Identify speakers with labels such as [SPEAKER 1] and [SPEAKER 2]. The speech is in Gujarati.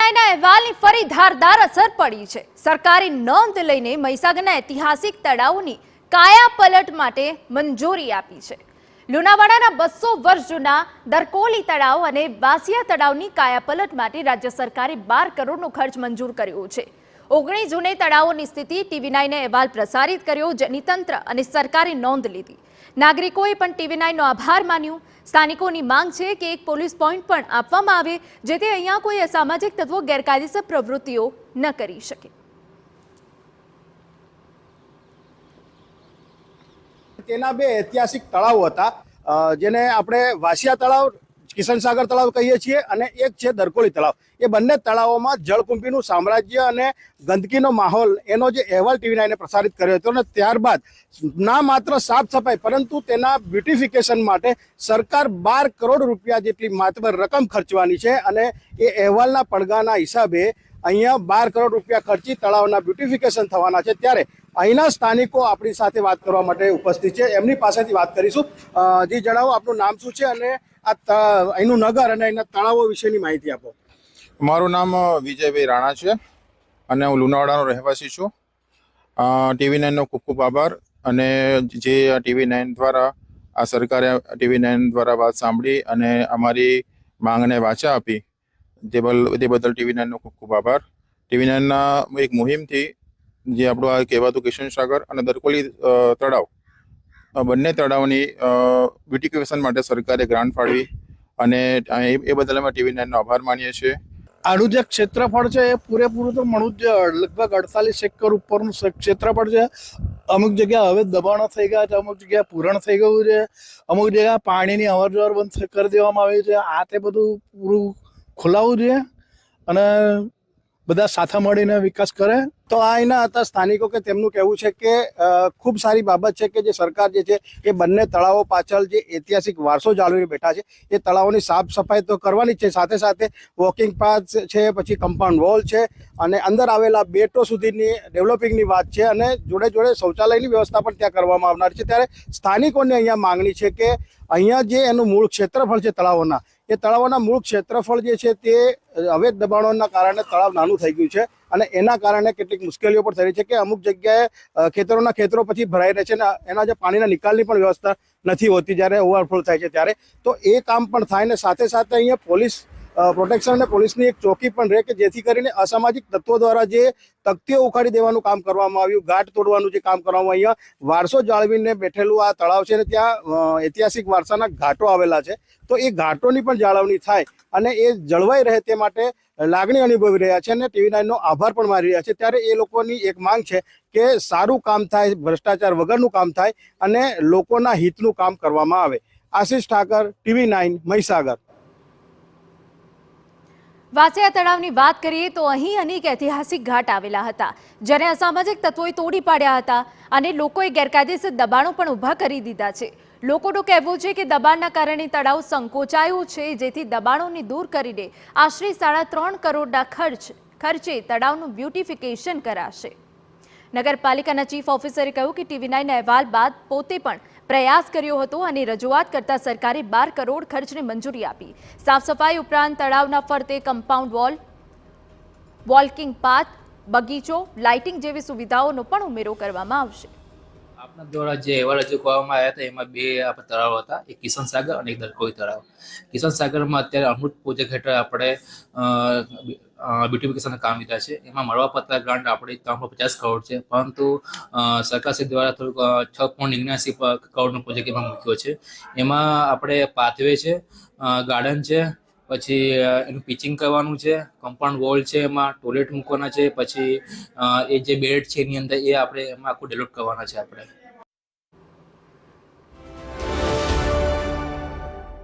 [SPEAKER 1] ટીવી9ના અહેવાલની ફરી ધારદાર અસર પડી છે। સરકારે નોંધ લઈને મહીસાગરના ઐતિહાસિક તળાવોની કાયાપલટ માટે મંજૂરી આપી છે। લુણાવાડાના 200 વર્ષ જૂના દરકોલી તળાવ અને વાસિયા તળાવની કાયાપલટ માટે રાજ્ય સરકારે 12 કરોડનો ખર્ચ મંજૂર કર્યો છે। 19 જૂને તળાવોની સ્થિતિ ટીવી9ને અહેવાલ પ્રસારિત કર્યો, જેની તંત્ર અને સરકારે નોંધ લીધી। નાગરિકોએ પણ ટીવી9નો આભાર માન્યો। સ્થાનિકોની માંગ છે કે એક પોલીસ પોઈન્ટ પણ આપવામાં આવે, જેથી અહીંયા કોઈ અસામાજિક તત્વો ગેરકાયદેસર પ્રવૃત્તિઓ ન કરી શકે।
[SPEAKER 2] તેના બે ઐતિહાસિક તળાવ હતા, જેને આપણે વાસિયા તળાવ, કિશન સાગર તળાવ કહીએ છીએ, અને એક છે દરકોલી તળાવ। એ બંને તળાવોમાં જળકુંભીનું સામ્રાજ્ય અને ગંદકીનો માહોલ એનો જે અહેવાલ ટીવી9ને પ્રસારિત કર્યો હતો, અને ત્યારબાદ ના માત્ર સાફ સફાઈ પરંતુ તેના બ્યુટિફિકેશન માટે સરકાર 12 કરોડ રૂપિયા જેટલી માત્ર રકમ ખર્ચવાની છે, અને એ અહેવાલના પડઘાના હિસાબે અહીંયા 12 કરોડ રૂપિયા ખર્ચી તળાવના બ્યુટિફિકેશન થવાના છે। ત્યારે અહીંના સ્થાનિકો આપણી સાથે વાત કરવા માટે ઉપસ્થિત છે, એમની પાસેથી વાત કરીશું। જી જણાવો, આપનું નામ શું છે અને અહીંનું નગર અને અહીંના તળાવો વિશેની માહિતી આપો।
[SPEAKER 3] મારું નામ વિજયભાઈ રાણા છે અને હું લુણાવાડાનો રહેવાસી છું। ટીવી9નો ખૂબ ખૂબ આભાર, અને જે ટીવી9 દ્વારા આ સરકારે ટીવી9 દ્વારા વાત સાંભળી અને અમારી માંગને વાચા આપી, તે બદલ ટીવી9નો ખૂબ ખૂબ આભાર। ટીવી9ના એક મુહિમથી જે આપણું આ કહેવાતું કિશન સાગર અને દરકોલી તળાવ, બંને તળાવની બ્યુટિફિકેશન માટે સરકારે ગ્રાન્ટ ફાળવી, અને એ બદલ અમે ટીવી9નો આભાર માનીએ છીએ।
[SPEAKER 4] આનું જે ક્ષેત્રફળ છે એ પૂરેપૂરું તો મળવું જ, લગભગ 48 એકર ઉપરનું ક્ષેત્રફળ છે। અમુક જગ્યા હવે દબાણો થઈ ગયા છે, અમુક જગ્યા પૂરણ થઈ ગયું છે, અમુક જગ્યા પાણીની અવર જવર બંધ કરી દેવામાં આવી છે। આ તે બધું પૂરું ખોલાવવું જોઈએ અને બધા સાથે મળીને વિકાસ કરે।
[SPEAKER 2] તો આ અહીંના હતા સ્થાનિકો કે તેમનું કહેવું છે કે ખૂબ સારી બાબત છે કે જે સરકાર જે છે એ બંને તળાવો પાછળ જે ઐતિહાસિક વારસો જાળવીને બેઠા છે, એ તળાવોની સાફ સફાઈ તો કરવાની જ છે, સાથે સાથે વોકિંગ પાથ છે, પછી કમ્પાઉન્ડ વોલ છે, અને અંદર આવેલા બેટો સુધીની ડેવલપિંગની વાત છે, અને જોડે જોડે શૌચાલયની વ્યવસ્થા પણ ત્યાં કરવામાં આવનાર છે। ત્યારે સ્થાનિકોને અહીંયા માંગણી છે કે અહીંયા જે એનું મૂળ ક્ષેત્રફળ છે તળાવોના, એ તળાવોના મૂળ ક્ષેત્રફળ જે છે તે અવૈધ દબાણોના કારણે તળાવ નાનું થઈ ગયું છે, અને એના કારણે કેટલીક મુશ્કેલીઓ પણ થઈ રહી છે કે અમુક જગ્યાએ ખેતરો પછી ભરાઈ રહે છે, અને એના જે પાણીના નિકાલની પણ વ્યવસ્થા નથી હોતી જ્યારે ઓવરફ્લો થાય છે ત્યારે। તો એ કામ પણ થાય, ને સાથે સાથે અહીંયા પોલીસ પ્રોટેક્શન અને પોલીસની એક ચોકી પણ રહે કે જેથી કરીને અસામાજિક તત્વો દ્વારા જે તકતીઓ ઉખાડી દેવાનું કામ કરવામાં આવ્યું, ઘાટ તોડવાનું જે કામ કરવામાં, અહીંયા વારસો જાળવીને બેઠેલું આ તળાવ છે, અને ત્યાં ઐતિહાસિક વારસાના ઘાટો આવેલા છે, તો એ ઘાટોની પણ જાળવણી થાય અને એ જળવાઈ રહે તે માટે લાગણી અનુભવી રહ્યા છે, અને ટીવી9નો આભાર પણ મારી રહ્યા છે। ત્યારે એ લોકોની એક માંગ છે કે સારું કામ થાય, ભ્રષ્ટાચાર વગરનું કામ થાય, અને લોકોના હિતનું કામ કરવામાં આવે। આશિષ ઠાકર, ટીવી9 મહીસાગર।
[SPEAKER 1] વાસિયા તળાવની વાત કરીએ તો અહીં અનેક ઐતિહાસિક ઘાટ આવેલા હતા, જેને અસામાજિક તત્વોએ તોડી પાડ્યા હતા, અને લોકોએ ગેરકાયદેસર દબાણો પણ ઊભા કરી દીધા છે। લોકોનું કહેવું છે કે દબાણના કારણે તળાવ સંકોચાયું છે, જેથી દબાણોને દૂર કરીને આશરે 3.5 કરોડના ખર્ચે તળાવનું બ્યુટિફિકેશન કરાશે। નગરપાલિકાના ચીફ ઓફિસરે કહ્યું કે ટીવી9ના અહેવાલ બાદ પોતે પણ પ્રયાસ કર્યો હતો અને રજૂઆત કરતા સરકારે 12 કરોડ ખર્ચને મંજૂરી આપી। સાફ સફાઈ ઉપરાંત તળાવના ફરતે કમ્પાઉન્ડ વોલ, વોકિંગ પાથ, બગીચો, લાઇટિંગ જેવી સુવિધાઓનો પણ ઉમેરો કરવામાં આવશે।
[SPEAKER 5] આપના દ્વારા જે અહેવાલ રજૂ કરવામાં આવ્યા હતા એમાં બે તળાવ હતા, એક કિશન સાગર અને એક દરકોલી તળાવ। કિશન સાગરમાં અત્યારે અમૃત પ્રોજેક્ટ હેઠળ આપણે બ્યુટિફિકેશનના કામ લીધા છે, એમાં મળવાપાત્ર ગ્રાન્ટ આપણે 350 કરોડ છે, પરંતુ સરકારશ્રી દ્વારા થોડુંક 6.79 કરોડનો પ્રોજેક્ટ એમાં મૂક્યો છે। એમાં આપણે પાથવે છે, ગાર્ડન છે, પછી એનું પિચિંગ કરવાનું છે, કમ્પાઉન્ડ વોલ છે, એમાં ટોયલેટ મૂકવાના છે, પછી એ જે બેડ છે એની અંદર એ આપણે એમાં આખું ડેવલપ કરવાના છે આપણે।